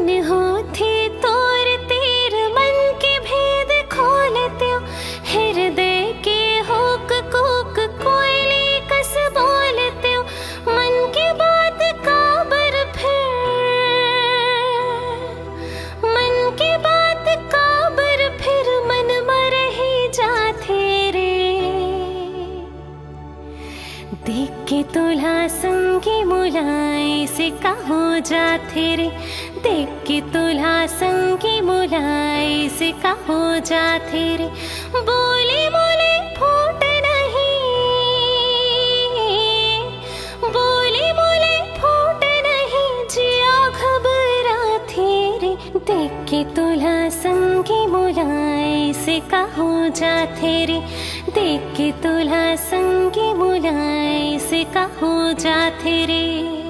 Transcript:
मन होते तोर तीर मन के भेद खोलते हो, हृदय के होक कोक कोयले कस बोलते हो, मन की बात काबर फिर मन मर ही जाते रे। देख के तुला संगी मुलाए से कहो जाते रे, देख के तुला संगी मुलाए से कहो जाते रे। बोले बोले फूट नहीं, बोले बोले फूट नहीं, जिया घबराते रे। देख के तुला संगी मुलाए से कहो जाते रे, देख के तुला संगी मुलाए से कहो जाते रे।